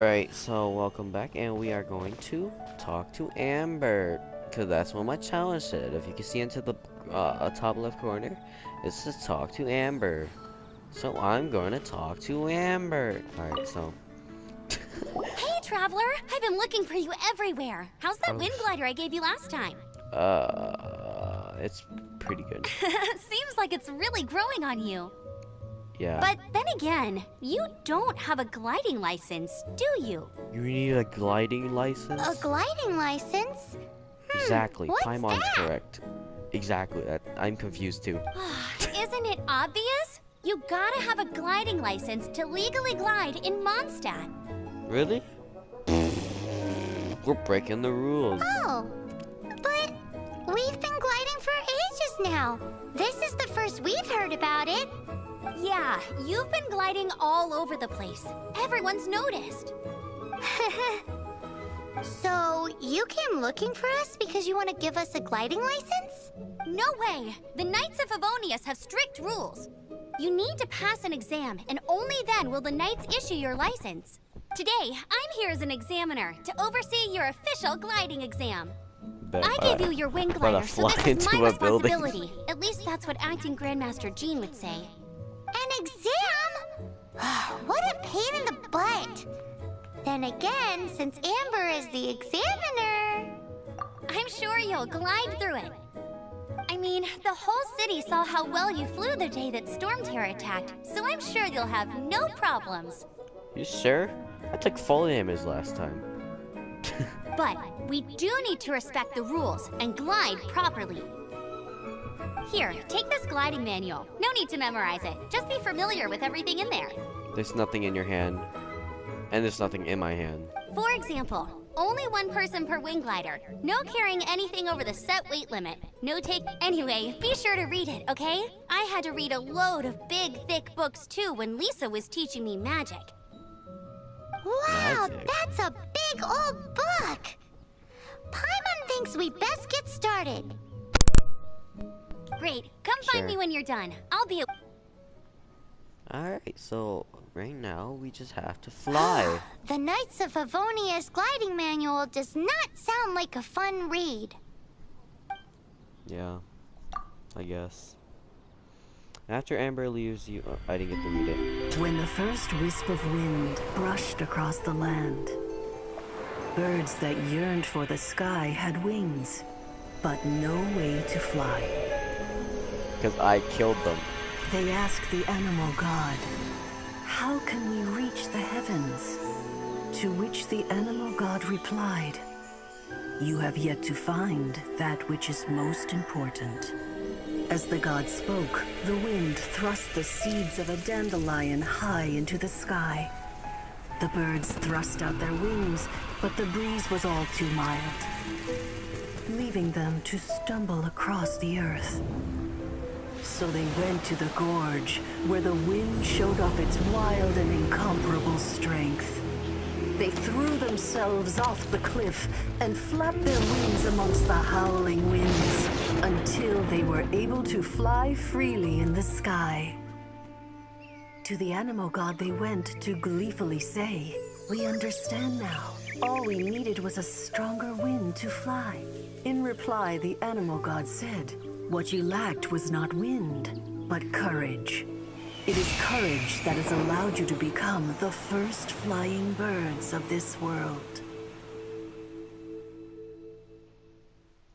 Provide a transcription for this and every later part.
Alright, so welcome back, and we are going to talk to Amber, because that's what my challenge said. If you can see into the top left corner, it says talk to Amber. So I'm going to talk to Amber. Alright, so... Hey, Traveler! I've been looking for you everywhere. How's that Oh. wind glider I gave you last time? It's pretty good. Seems like it's really growing on you. Yeah. But then again, you don't have a gliding license, do you? You need a gliding license? A gliding license? Exactly. what's Paimon's that? correct. Exactly. I'm confused too. Isn't it obvious? You gotta have a gliding license to legally glide in Mondstadt. Really? We're breaking the rules. Oh, but we've been gliding for ages now. This is the first we've heard about it. Yeah, you've been gliding all over the place. Everyone's noticed. So, you came looking for us because you want to give us a gliding license? No way! The Knights of Favonius have strict rules. You need to pass an exam, and only then will the Knights issue your license. Today, I'm here as an examiner to oversee your official gliding exam. I gave you your wing glider, so fly this is into my a building. responsibility. At least that's what Acting Grandmaster Jean would say. An exam? What a pain in the butt. Then again, since Amber is the examiner... I'm sure you'll glide through it. I mean, the whole city saw how well you flew the day that Storm Terror attacked, so I'm sure you'll have no problems. You sure? I took full damage last time. But we do need to respect the rules and glide properly. Here, take this gliding manual. No need to memorize it. Just be familiar with everything in there. There's nothing in your hand. And there's nothing in my hand. For example, only one person per wing glider. No carrying anything over the set weight limit. No take... Anyway, be sure to read it, okay? I had to read a load of big, thick books too when Lisa was teaching me magic. Wow, Magic. that's a big old book! Paimon thinks we best get started. Great, come find Sure. me when you're done. I'll be... Alright, so right now we just have to fly. The Knights of Favonius gliding manual does not sound like a fun read. Yeah, I guess. After Amber leaves you... I didn't get to read it. When the first wisp of wind brushed across the land, birds that yearned for the sky had wings, but no way to fly. Because I killed them. They asked the animal god, "How can we reach the heavens?" To which the animal god replied, "You have yet to find that which is most important." As the god spoke, the wind thrust the seeds of a dandelion high into the sky. The birds thrust out their wings, but the breeze was all too mild, leaving them to stumble across the earth. So they went to the gorge, where the wind showed off its wild and incomparable strength. They threw themselves off the cliff and flapped their wings amongst the howling winds until they were able to fly freely in the sky. To the animal god they went to gleefully say, "We understand now. All we needed was a stronger wind to fly." In reply, the animal god said, "What you lacked was not wind, but courage. It is courage that has allowed you to become the first flying birds of this world."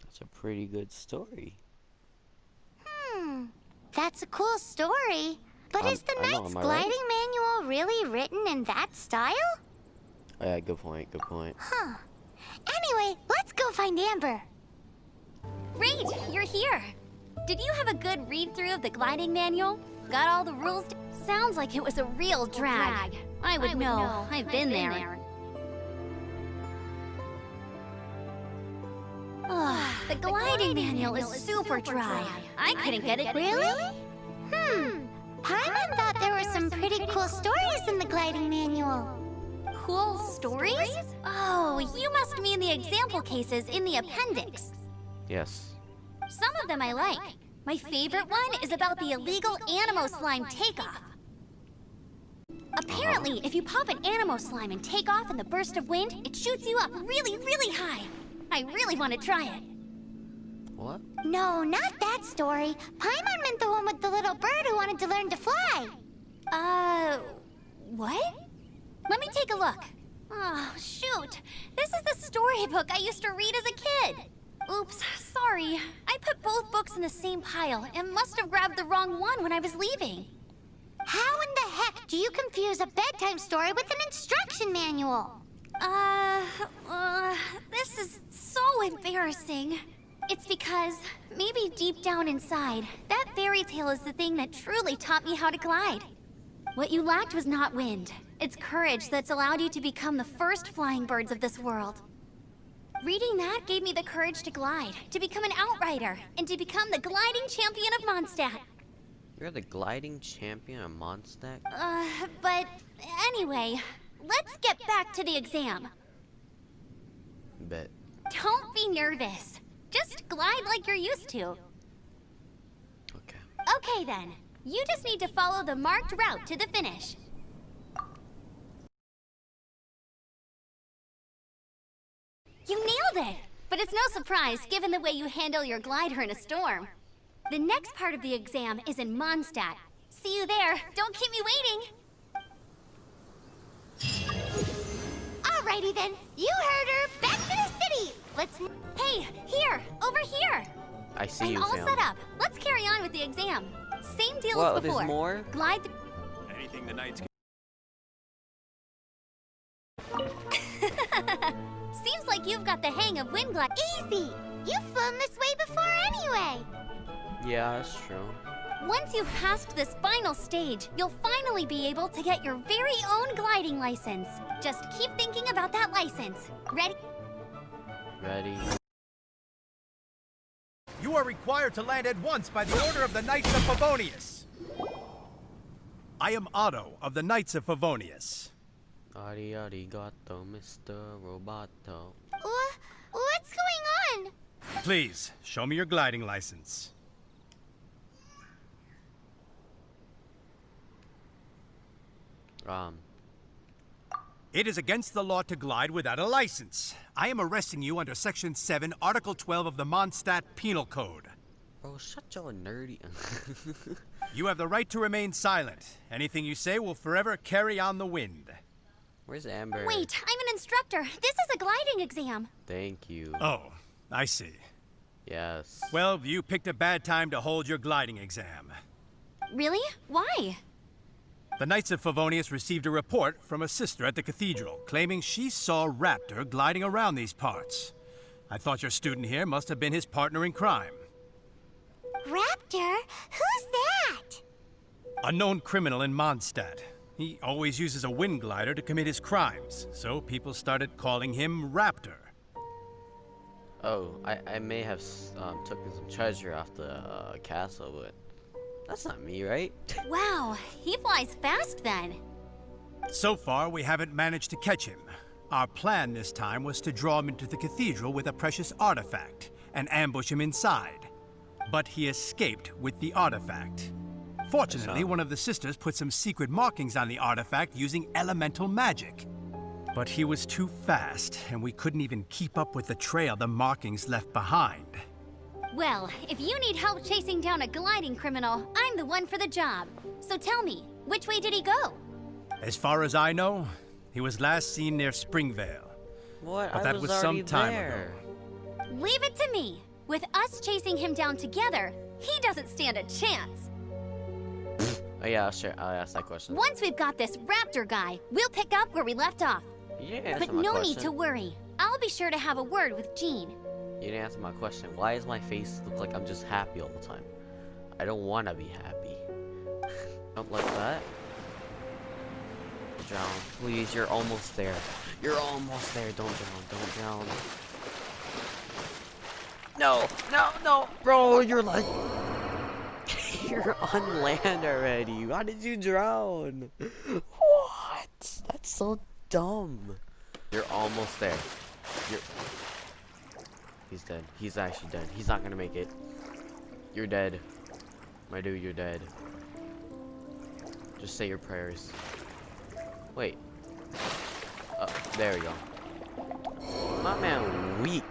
That's a pretty good story. That's a cool story. But is the I know, Knight's am I right? gliding manual really written in that style? Yeah, good point, good point. Huh. Anyway, let's go find Amber. Great, you're here. Did you have a good read-through of the gliding manual? Got all the rules? Sounds like it was a real drag. I would know. I've been there. Ugh, the gliding manual is super dry. I couldn't get it. Really? Paimon thought there were some pretty cool stories in the gliding manual. Cool stories? Oh, you must mean the example cases in the appendix. Yes. Some of them I like. My favorite one is about the illegal Animo slime takeoff. Apparently, if you pop an animo slime and take off in the burst of wind, it shoots you up really, really high. I really want to try it. What? No, not that story. Paimon meant the one with the little bird who wanted to learn to fly. What? Let me take a look. Oh, shoot. This is the storybook I used to read as a kid. Oops, sorry. I put both books in the same pile and must have grabbed the wrong one when I was leaving. How in the heck do you confuse a bedtime story with an instruction manual? This is so embarrassing. It's because, maybe deep down inside, that fairy tale is the thing that truly taught me how to glide. What you lacked was not wind. It's courage that's allowed you to become the first flying birds of this world. Reading that gave me the courage to glide, to become an outrider, and to become the gliding champion of Mondstadt. You're the gliding champion of Mondstadt? But anyway, let's get back to the exam. Bet. Don't be nervous. Just glide like you're used to. Okay. Okay then. You just need to follow the marked route to the finish. You nailed it! But it's no surprise given the way you handle your glider in a storm. The next part of the exam is in Mondstadt. See you there. Don't keep me waiting. Alrighty then. You heard her. Back to the city. Let's... Hey, here! Over here! I see I'm you, all fam. set up. Let's carry on with the exam. Same deal Whoa, as before. there's more? Glide Anything the Knights Seems like you've got the hang of wind glide. Easy. You've flown this way before anyway. Yeah, that's true. Once you've passed this final stage, you'll finally be able to get your very own gliding license. Just keep thinking about that license. Ready? Ready? You are required to land at once by the order of the Knights of Favonius. I am Otto of the Knights of Favonius. Arigato, Mr. Roboto. What's going on? Please, show me your gliding license. It is against the law to glide without a license. I am arresting you under Section 7, Article 12 of the Mondstadt Penal Code. Bro, shut your nerdy... You have the right to remain silent. Anything you say will forever carry on the wind. Where's Amber? Wait, I'm an instructor. This is a gliding exam. Thank you. Oh, I see. Yes. Well, you picked a bad time to hold your gliding exam. Really? Why? The Knights of Favonius received a report from a sister at the cathedral claiming she saw Raptor gliding around these parts. I thought your student here must have been his partner in crime. Raptor? Who's that? A known criminal in Mondstadt. He always uses a wind glider to commit his crimes, so people started calling him Raptor. Oh, I may have taken some treasure off the castle, but that's not me, right? Wow, he flies fast then. So far, we haven't managed to catch him. Our plan this time was to draw him into the cathedral with a precious artifact and ambush him inside. But he escaped with the artifact. Fortunately, one of the sisters put some secret markings on the artifact using elemental magic. But he was too fast, and we couldn't even keep up with the trail the markings left behind. Well, if you need help chasing down a gliding criminal, I'm the one for the job. So tell me, which way did he go? As far as I know, he was last seen near Springvale. What? But I that was some already time there. ago. Leave it to me. With us chasing him down together, he doesn't stand a chance. Oh yeah, sure. I'll ask that question. Once we've got this Raptor guy, we'll pick up where we left off. You didn't answer But my no question. need to worry. I'll be sure to have a word with Jean. You didn't answer my question. Why does my face look like I'm just happy all the time? I don't want to be happy. Don't like that. Drown. Please, you're almost there. You're almost there. Don't drown. Don't drown. No, no, no. Bro, you're like... You're on land already. Why did you drown? What? That's so dumb. You're almost there. You're... He's dead. He's actually dead. He's not gonna make it. You're dead. My dude, you're dead. Just say your prayers. Wait. There we go. My man weak.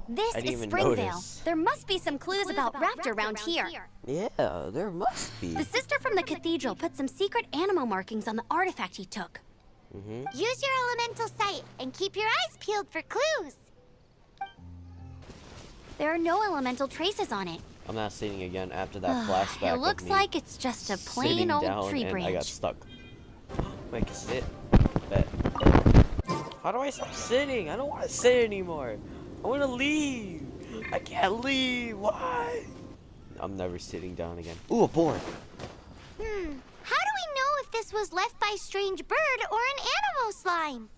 This I didn't is even Springvale. notice. There must be some clues about Raptor around here. Yeah, there must be. The sister from the cathedral put some secret animal markings on the artifact he took. Use your elemental sight and keep your eyes peeled for clues. There are no elemental traces on it. I'm not sitting again after that flashback. It looks of me like it's just a plain sitting old down tree and branch. I got stuck. Make it sit. Bet. How do I stop sitting? I don't want to sit anymore. I want to leave. I can't leave. Why? I'm never sitting down again. Ooh, a board. How do we know if this was left by strange bird or an animal slime?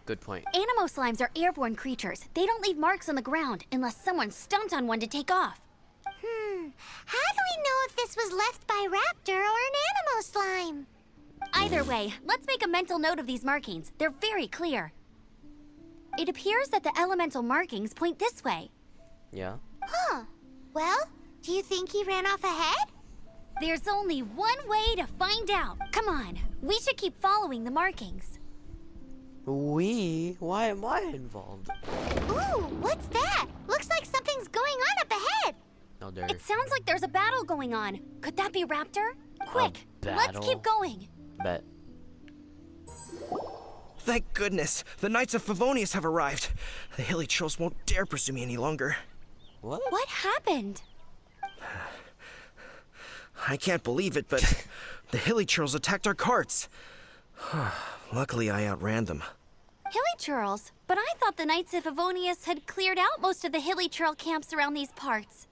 Good point. Animo slimes are airborne creatures. They don't leave marks on the ground unless someone stomped on one to take off. How do we know if this was left by Raptor or an animal slime? Either way, let's make a mental note of these markings. They're very clear. It appears that the elemental markings point this way. Yeah. Huh. Well, do you think he ran off ahead? There's only one way to find out. Come on, we should keep following the markings. Why am I involved? Ooh, what's that? Looks like something's going on up ahead. No, there. It sounds like there's a battle going on. Could that be Raptor? Quick, let's battle? keep going. Bet. Thank goodness, the Knights of Favonius have arrived. The hilly trolls won't dare pursue me any longer. What? What happened? I can't believe it, but the hilly trolls attacked our carts. Luckily, I outran them. Hilly churls? But I thought the Knights of Favonius had cleared out most of the hilly churl camps around these parts.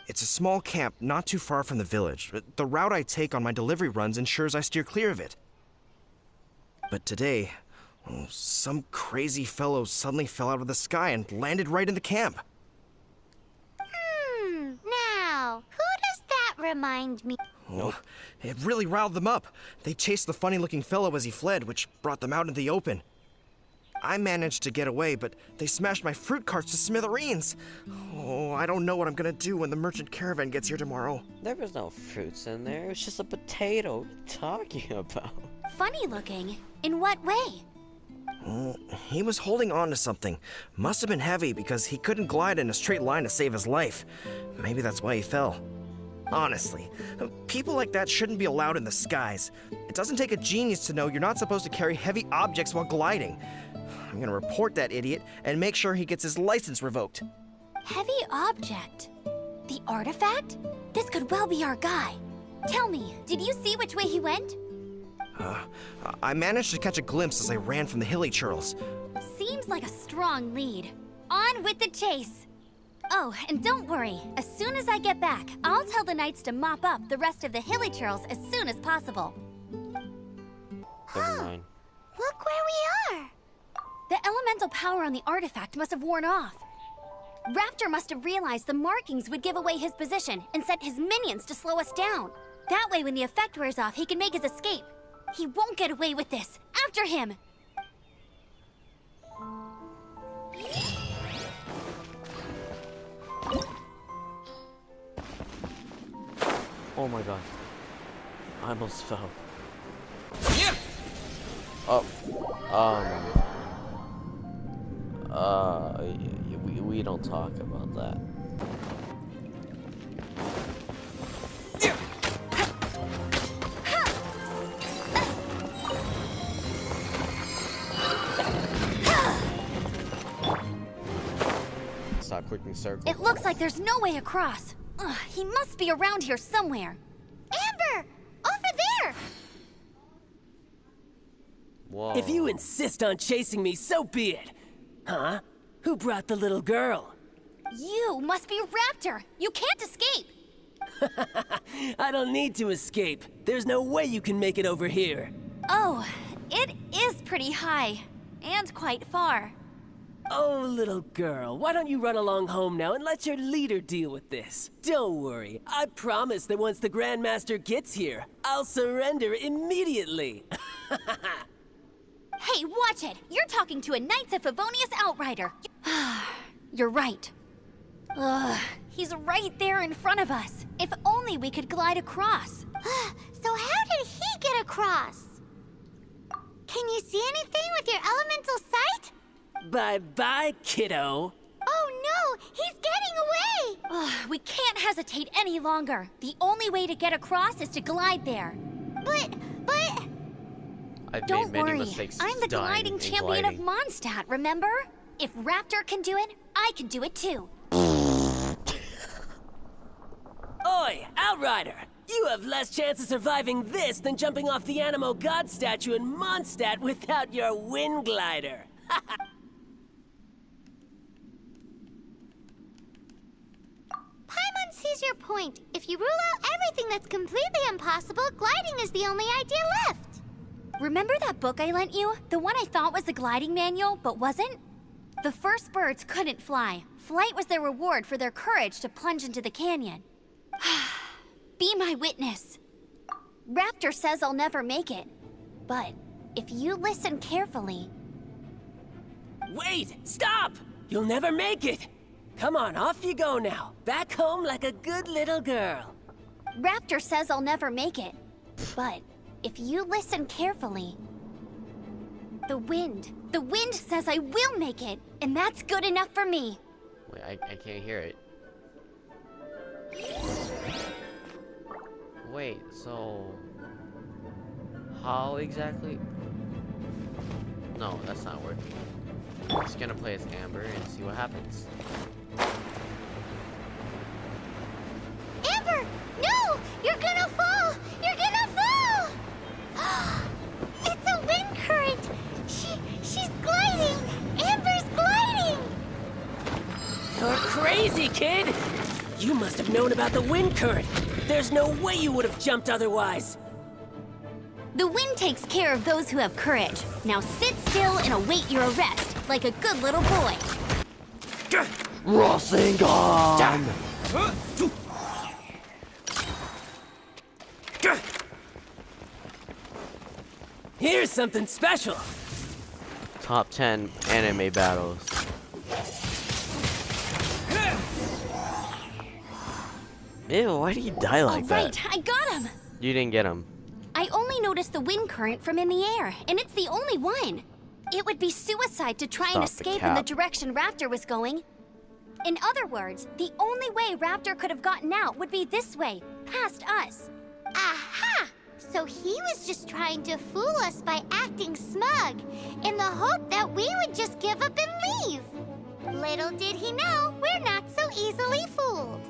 It's a small camp not too far from the village, but the route I take on my delivery runs ensures I steer clear of it. But today, some crazy fellow suddenly fell out of the sky and landed right in the camp. Now, who does that remind me? Oh, it really riled them up. They chased the funny-looking fellow as he fled, which brought them out into the open. I managed to get away, but they smashed my fruit carts to smithereens. Oh, I don't know what I'm gonna do when the merchant caravan gets here tomorrow. There was no fruits in there. It was just a potato. What are you talking about? Funny looking. In what way? He was holding on to something. Must have been heavy because he couldn't glide in a straight line to save his life. Maybe that's why he fell. Honestly, people like that shouldn't be allowed in the skies. It doesn't take a genius to know you're not supposed to carry heavy objects while gliding. I'm gonna report that idiot and make sure he gets his license revoked. Heavy object? The artifact? This could well be our guy. Tell me, did you see which way he went? I managed to catch a glimpse as I ran from the hilly churls. Seems like a strong lead. On with the chase. Oh, and don't worry. As soon as I get back, I'll tell the knights to mop up the rest of the hilly churls as soon as possible. Never mind. Look where we are. The elemental power on the artifact must have worn off. Raptor must have realized the markings would give away his position and sent his minions to slow us down. That way, when the effect wears off, he can make his escape. He won't get away with this. After him! Oh my god. I almost fell. Yeah! We don't talk about that. Stop clicking circles. It looks like there's no way across. Ugh, he must be around here somewhere. Amber! Over there! Whoa. If you insist on chasing me, so be it. Huh? Who brought the little girl? You must be Raptor. You can't escape. I don't need to escape. There's no way you can make it over here. Oh, it is pretty high. And quite far. Oh, little girl, why don't you run along home now and let your leader deal with this? Don't worry, I promise that once the Grandmaster gets here, I'll surrender immediately. Hey, watch it! You're talking to a Knights of Favonius outrider. You're right. Ugh, he's right there in front of us. If only we could glide across. So how did he get across? Can you see anything with your elemental sight? Bye-bye, kiddo. Oh no, he's getting away! Ugh, we can't hesitate any longer. The only way to get across is to glide there. But... I've Don't made many worry, mistakes I'm the dying gliding and champion gliding. of Mondstadt, remember? If Raptor can do it, I can do it too. Oi, Outrider! You have less chance of surviving this than jumping off the Animo God statue in Mondstadt without your wind glider. Paimon sees your point. If you rule out everything that's completely impossible, gliding is the only idea left. Remember that book I lent you? The one I thought was the gliding manual, but wasn't? The first birds couldn't fly. Flight was their reward for their courage to plunge into the canyon. Be my witness. Raptor says I'll never make it. But if you listen carefully... Wait! Stop! You'll never make it! Come on, off you go now. Back home like a good little girl. Raptor says I'll never make it. But if you listen carefully... The wind says I will make it, and that's good enough for me. Wait, I can't hear it. Wait, so... How exactly? No, that's not working. I'm just gonna play as Amber and see what happens. Amber, no! You're gonna fall! You're gonna fall! It's a wind current! She's gliding! Amber's gliding! You're crazy, kid! You must have known about the wind current. There's no way you would have jumped otherwise. The wind takes care of those who have courage. Now sit still and await your arrest, like a good little boy. Rasengan! Here's something special. Top 10 anime battles. Ew, why did he die like All that? right, I got him. You didn't get him. I only noticed the wind current from in the air, and it's the only one. It would be suicide to try and Stop the escape in the cap. direction Raptor was going. In other words, the only way Raptor could have gotten out would be this way, past us. Aha! So he was just trying to fool us by acting smug, in the hope that we would just give up and leave. Little did he know, we're not so easily fooled.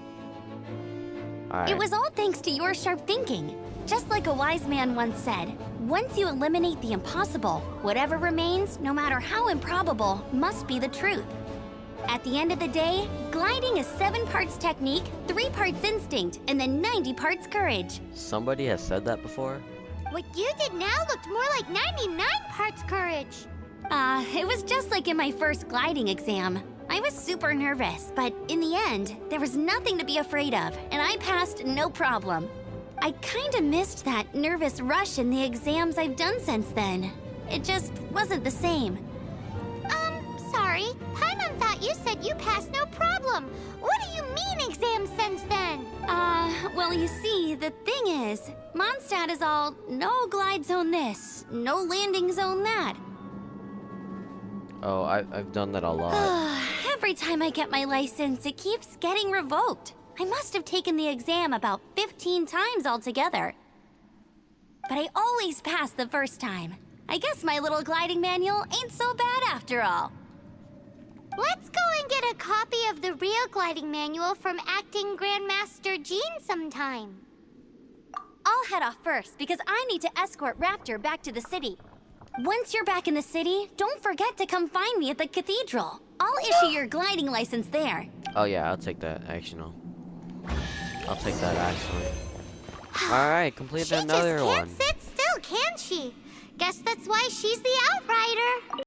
Alright. It was all thanks to your sharp thinking. Just like a wise man once said, once you eliminate the impossible, whatever remains, no matter how improbable, must be the truth. At the end of the day, gliding is 7 parts technique, 3 parts instinct, and then 90 parts courage. Somebody has said that before? What you did now looked more like 99 parts courage. It was just like in my first gliding exam. I was super nervous, but in the end, there was nothing to be afraid of, and I passed no problem. I kinda missed that nervous rush in the exams I've done since then. It just wasn't the same. Sorry. Paimon thought you said you passed no problem. What do you mean exams since then? Well, you see, the thing is, Mondstadt is all no glide zone this, no landing zone that. Oh, I've done that a lot. Every time I get my license, it keeps getting revoked. I must have taken the exam about 15 times altogether. But I always pass the first time. I guess my little gliding manual ain't so bad after all. Let's go and get a copy of the real gliding manual from acting Grandmaster Jean sometime. I'll head off first because I need to escort Raptor back to the city. Once you're back in the city, don't forget to come find me at the cathedral. I'll issue your gliding license there. Oh yeah, I'll take that. Actually, no. I'll take that actually. Alright, complete She another just one. can't sit still, can she? Guess that's why she's the Outrider.